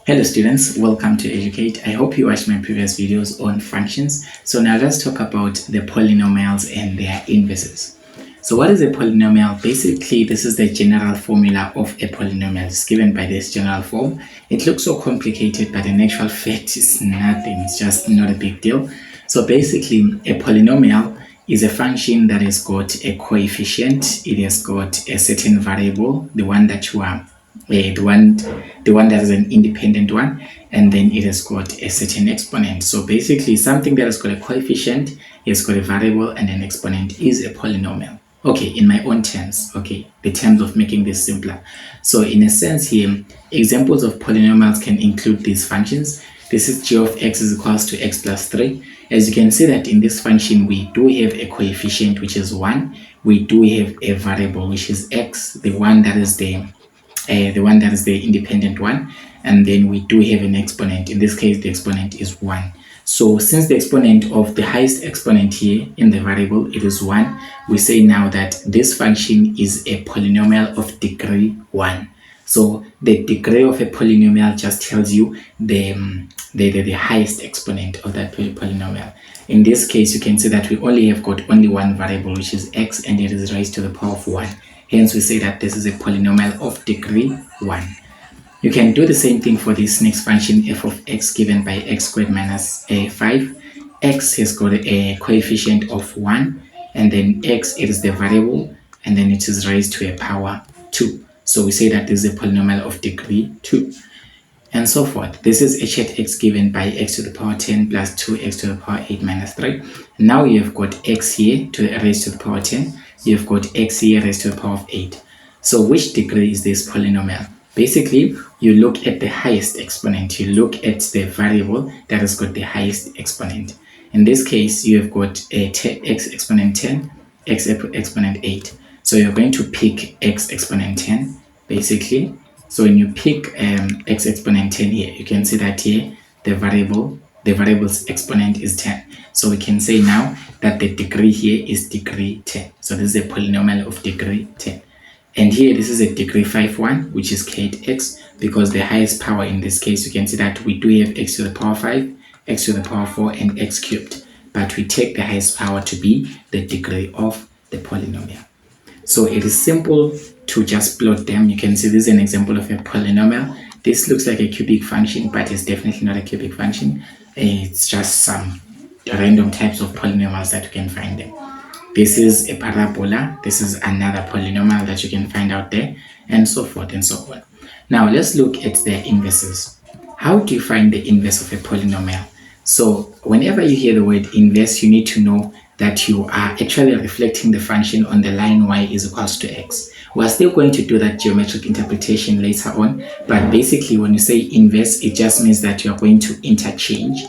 Hello students, welcome to Educate. I hope you watched my previous videos on functions. So now let's talk about the polynomials and their inverses. So what is a polynomial? Basically, this is the general formula of a polynomial. It's given by this general form. It looks so complicated, but in actual fact, it's nothing. It's just not a big deal. So basically, a polynomial is a function that has got a coefficient. It has got a certain variable, the one that you are the one that is an independent one, and then it has got a certain exponent. So basically, something that has got a coefficient, it's got a variable, and an exponent is a polynomial. Okay, in my own terms, okay, the terms of making this simpler. So in a sense here, examples of polynomials can include these functions. This is g of x is equals to x plus 3. As you can see that in this function, we do have a coefficient, which is 1. We do have a variable, which is x, the one that is the independent one, and then we do have an exponent. In this case, the exponent is 1. So since the exponent of the highest exponent here in the variable, it is 1, we say now that this function is a polynomial of degree 1. So the degree of a polynomial just tells you the highest exponent of that polynomial. In this case, you can see that we only have got only one variable, which is x, and it is raised to the power of 1. Hence, we say that this is a polynomial of degree 1. You can do the same thing for this next function, f of x given by x squared minus 5. X has got a coefficient of 1, and then x, it is the variable, and then it is raised to a power 2. So we say that this is a polynomial of degree 2. And so forth. This is h at x given by x to the power 10 plus 2x to the power 8 minus 3. Now you have got x here to the raised to the power 10. You have got x here raised to the power of 8. So which degree is this polynomial? Basically, you look at the highest exponent. You look at the variable that has got the highest exponent. In this case, you have got x exponent 10, x exponent 8. So you're going to pick x exponent 10, basically. So when you pick x exponent 10 here, you can see that here the variable's exponent is 10. So we can say now that the degree here is degree 10. So this is a polynomial of degree 10. And here this is a degree 5 one, which is k at x, because the highest power in this case, you can see that we do have x to the power 5, x to the power 4, and x cubed. But we take the highest power to be the degree of the polynomial. So it is simple to just plot them. You can see this is an example of a polynomial. This looks like a cubic function, but it's definitely not a cubic function. It's just some random types of polynomials that you can find there. This is a parabola. This is another polynomial that you can find out there, and so forth and so on. Now let's look at their inverses. How do you find the inverse of a polynomial? So whenever you hear the word inverse, you need to know that you are actually reflecting the function on the line y is equals to x. We're still going to do that geometric interpretation later on, but basically when you say inverse, it just means that you are going to interchange.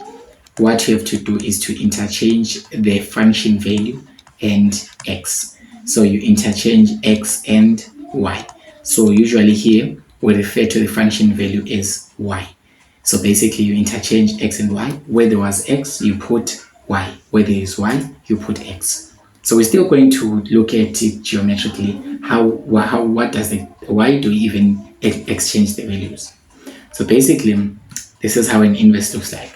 What you have to do is to interchange the function value and x. So you interchange x and y. So usually here, we refer to the function value as y. So basically you interchange x and y. Where there was x, you put y. Where there is y, you put x. So we're still going to look at it geometrically. Why do we even exchange the values? So basically, this is how an inverse looks like.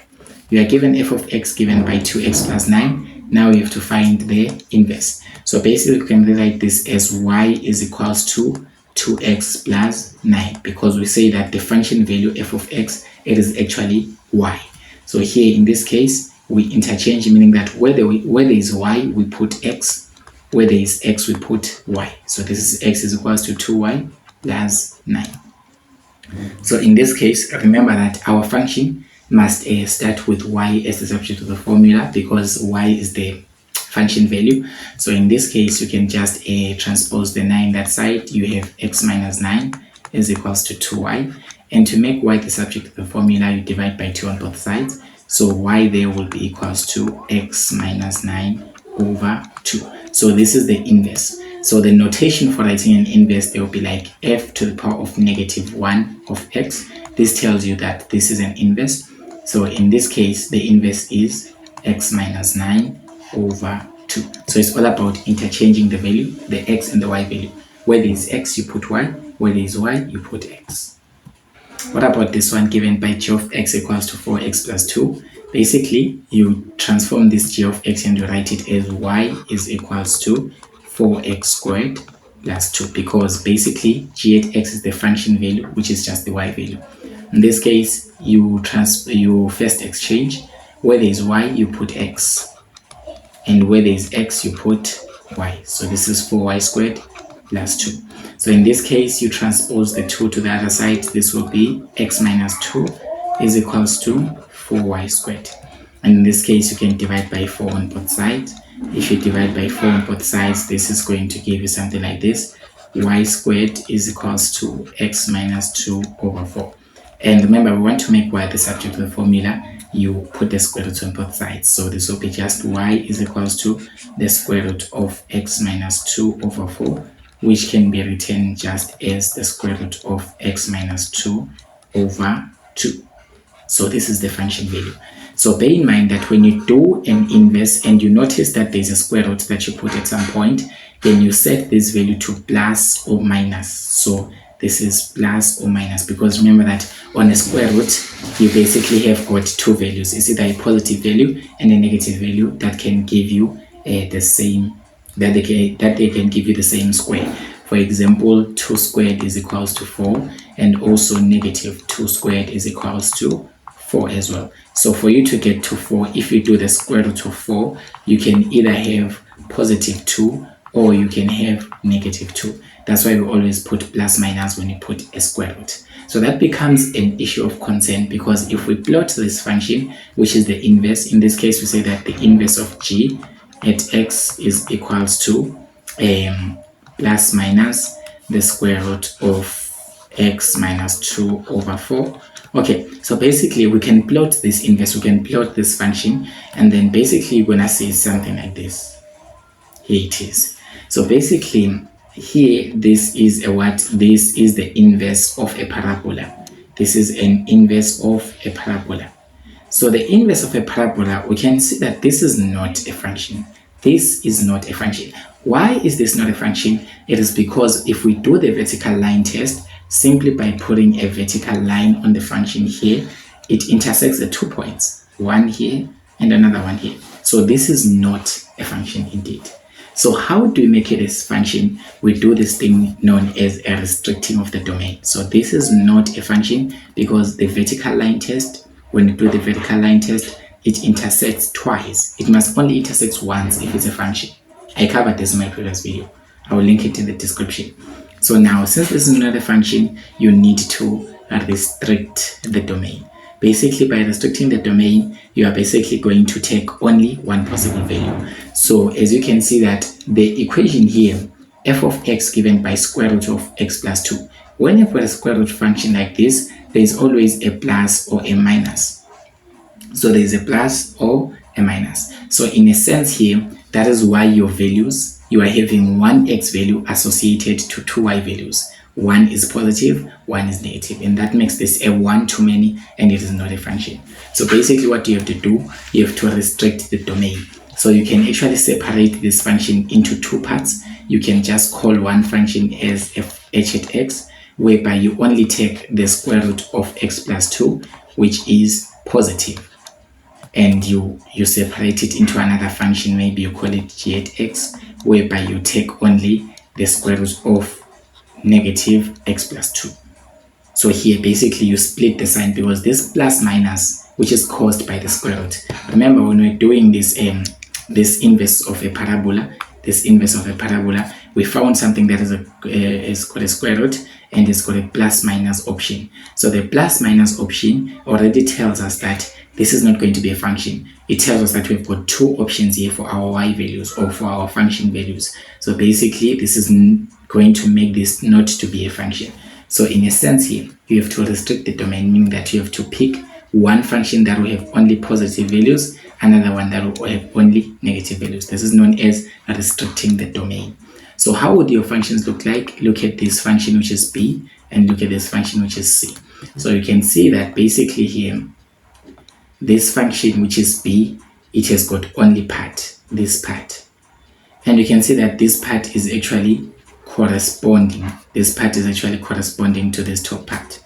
You are given f of x given by 2x plus 9. Now you have to find the inverse. So basically, we can rewrite this as y is equals to 2x plus 9, because we say that the function value f of x, it is actually y. So here in this case, we interchange, meaning that where there is y, we put x. Where there is x, we put y. So this is x is equals to 2y plus 9. So in this case, remember that our function must start with y as the subject of the formula, because y is the function value. So in this case, you can just transpose the 9 that side. You have x minus 9 is equals to 2y. And to make y the subject of the formula, you divide by 2 on both sides. So y there will be equals to x minus 9 over 2. So this is the inverse. So the notation for writing an inverse, there will be like f to the power of negative 1 of x. This tells you that this is an inverse. So in this case, the inverse is x minus 9 over 2. So it's all about interchanging the value, the x and the y value. Where there is x, you put y. Where there is y, you put x. What about this one given by g of x equals to 4x plus 2? Basically, you transform this g of x and you write it as y is equals to 4x squared plus 2, because basically g at x is the function value, which is just the y value. In this case, you first exchange. Where there is y, you put x, and where there is x, you put y. So this is 4y squared plus 2. So in this case, you transpose the 2 to the other side. This will be x minus 2 is equals to 4y squared. And in this case, you can divide by 4 on both sides. If you divide by 4 on both sides, this is going to give you something like this. Y squared is equals to x minus 2 over 4. And remember, we want to make y the subject of the formula. You put the square root on both sides. So this will be just y is equals to the square root of x minus 2 over 4, which can be written just as the square root of x minus 2 over 2. So this is the function value. So bear in mind that when you do an inverse and you notice that there's a square root that you put at some point, then you set this value to plus or minus. So this is plus or minus, because remember that on a square root, you basically have got two values. It's either a positive value and a negative value that can give you the same, that they can give you the same square. For example, 2 squared is equals to 4, and also negative 2 squared is equals to 4 as well. So for you to get to 4, if you do the square root of 4, you can either have positive 2 or you can have negative 2. That's why we always put plus minus when you put a square root. So that becomes an issue of concern, because if we plot this function, which is the inverse, in this case we say that the inverse of g at x is equals to plus minus the square root of x minus 2 over 4. Okay, so basically we can plot this inverse, we can plot this function, and then basically we're gonna see something like this. Here it is. So basically here, this is a what? This is the inverse of a parabola. This is an inverse of a parabola. So the inverse of a parabola, we can see that this is not a function. This is not a function. Why is this not a function? It is because if we do the vertical line test, simply by putting a vertical line on the function here, it intersects the 2 points, one here and another one here. So this is not a function indeed. So how do we make it a function? We do this thing known as a restricting of the domain. So this is not a function because the vertical line test, when you do the vertical line test, it intersects twice. It must only intersect once if it's a function. I covered this in my previous video. I will link it in the description. So now, since this is not a function, you need to restrict the domain. Basically, by restricting the domain, you are basically going to take only one possible value. So as you can see that the equation here, f of x given by square root of x plus 2. When you put a square root function like this, there is always a plus or a minus. So there is a plus or a minus. So in a sense here, that is why your values, you are having one x value associated to two y values. One is positive, one is negative, and that makes this a one too many, and it is not a function. So basically what you have to do, you have to restrict the domain. So you can actually separate this function into two parts. You can just call one function as f(h) at x, whereby you only take the square root of x plus 2, which is positive, and you separate it into another function. Maybe you call it g at x, whereby you take only the square root of negative x plus 2. So here basically you split the sign, because this plus minus, which is caused by the square root. Remember when we're doing this this inverse of a parabola, we found something that is called a square root, and it's called a plus minus option. So the plus minus option already tells us that this is not going to be a function. It tells us that we've got two options here for our y values or for our function values. So basically this is going to make this not to be a function. So in a sense here, you have to restrict the domain, meaning that you have to pick one function that will have only positive values, another one that will have only negative values. This is known as restricting the domain. So how would your functions look like? Look at this function which is b, and look at this function which is c. So you can see that basically here, this function which is b, it has got only part, this part. And you can see that this part is actually corresponding. This part is actually corresponding to this top part.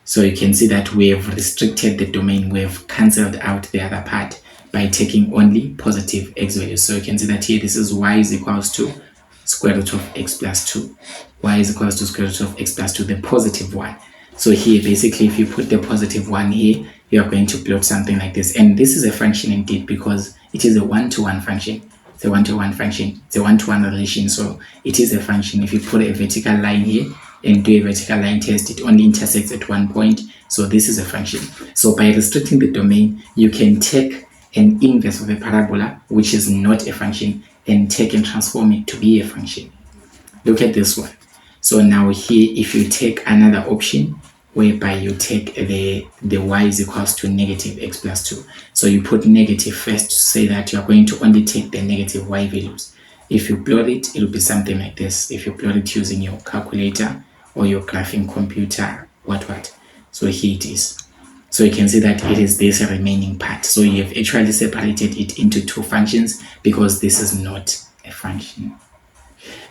So you can see that we have restricted the domain. We have cancelled out the other part by taking only positive x values. So you can see that here this is y is equals to square root of x plus 2. Y is equals to square root of x plus 2, the positive one. So here basically if you put the positive one here, you are going to plot something like this. And this is a function indeed because it is a one-to-one function. It's a one-to-one function. It's a one-to-one relation. So it is a function. If you put a vertical line here and do a vertical line test, it only intersects at one point. So this is a function. So by restricting the domain, you can take an inverse of a parabola, which is not a function, and take and transform it to be a function. Look at this one. So now here, if you take another option, whereby you take the y is equals to negative x plus 2. So you put negative first to say that you are going to only take the negative y values. If you plot it, it will be something like this. If you plot it using your calculator or your graphing computer, what. So here it is. So you can see that it is this remaining part. So you have actually separated it into two functions because this is not a function.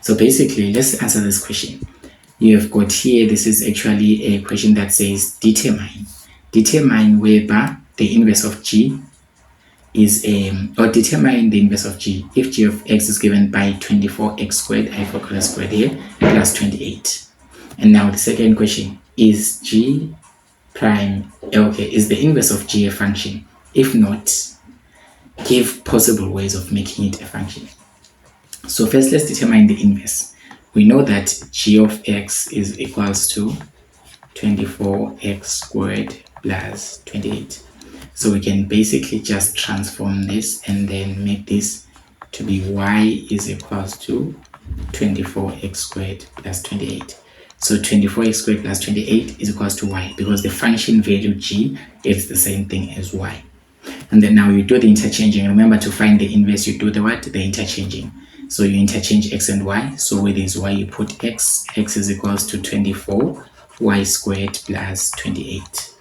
So basically, let's answer this question. You have got here, this is actually a question that says determine whether the inverse of g is or determine the inverse of g if g of x is given by 24x squared, I forgot squared here, plus 28. And now the second question is g prime, okay, is the inverse of g a function? If not, give possible ways of making it a function. So first, let's determine the inverse. We know that g of x is equals to 24x squared plus 28. So we can basically just transform this and then make this to be y is equals to 24x squared plus 28. So 24x squared plus 28 is equals to y because the function value g is the same thing as y. And then now you do the interchanging. Remember, to find the inverse, you do the what? The interchanging. So you interchange x and y. So where there is y, you put x. X is equals to 24 y squared plus 28.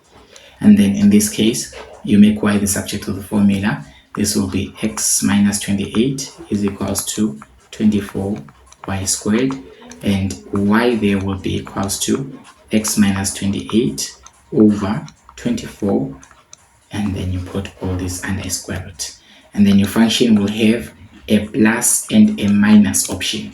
And then in this case, you make y the subject of the formula. This will be x minus 28 is equals to 24 y squared. And y there will be equals to x minus 28 over 24. And then you put all this under square root. And then your function will have a plus and a minus option.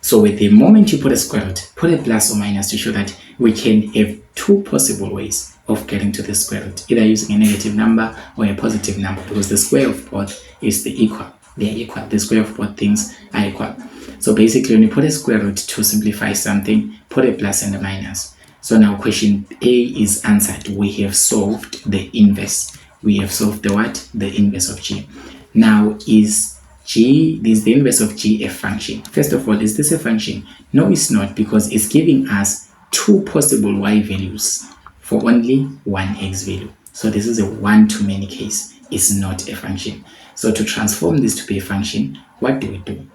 So with the moment you put a square root, put a plus or minus to show that we can have two possible ways of getting to the square root, either using a negative number or a positive number, because the square of both is the equal. They are equal. The square of both things are equal. So basically, when you put a square root to simplify something, put a plus and a minus. So now question A is answered. We have solved the inverse. We have solved the what? The inverse of g. Now is the inverse of g a function? First of all, is this a function? No, it's not, because it's giving us two possible y values for only one x value. So this is a one-to-many case. It's not a function. So to transform this to be a function, what do we do?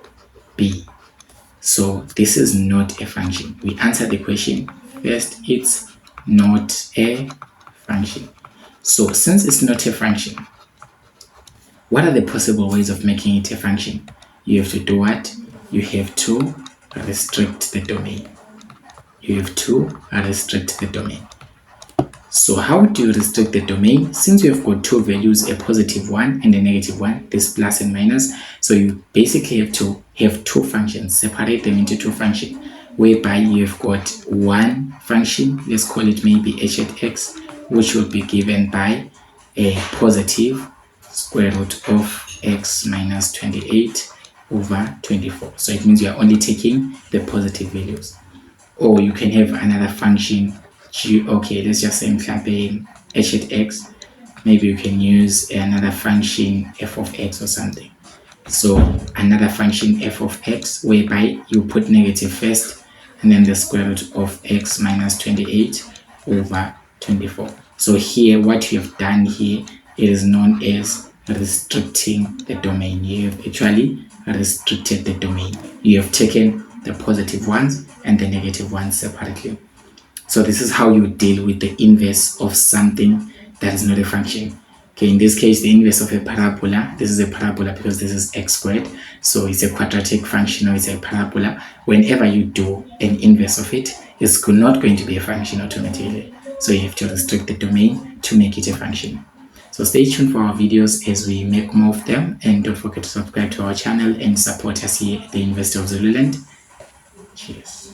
B. So this is not a function. We answer the question first. It's not a function. So since it's not a function, what are the possible ways of making it a function? You have to do what? You have to restrict the domain. You have to restrict the domain. So how do you restrict the domain? Since you have got two values, a positive one and a negative one, this plus and minus, so you basically have to have two functions, separate them into two functions, whereby you have got one function, let's call it maybe h at x, which will be given by a positive square root of x minus 28 over 24. So it means you are only taking the positive values. Or you can have another function, okay, let's just say h at x. Maybe you can use another function f of x or something. So another function f of x, whereby you put negative first and then the square root of x minus 28 over 24. So here, what you have done here, it is known as restricting the domain. You have actually restricted the domain. You have taken the positive ones and the negative ones separately. So this is how you deal with the inverse of something that is not a function. Okay, in this case, the inverse of a parabola, this is a parabola because this is x squared. So it's a quadratic function, or it's a parabola. Whenever you do an inverse of it, it's not going to be a function automatically. So you have to restrict the domain to make it a function. So stay tuned for our videos as we make more of them, and don't forget to subscribe to our channel and support us here at the University of Zululand. Cheers.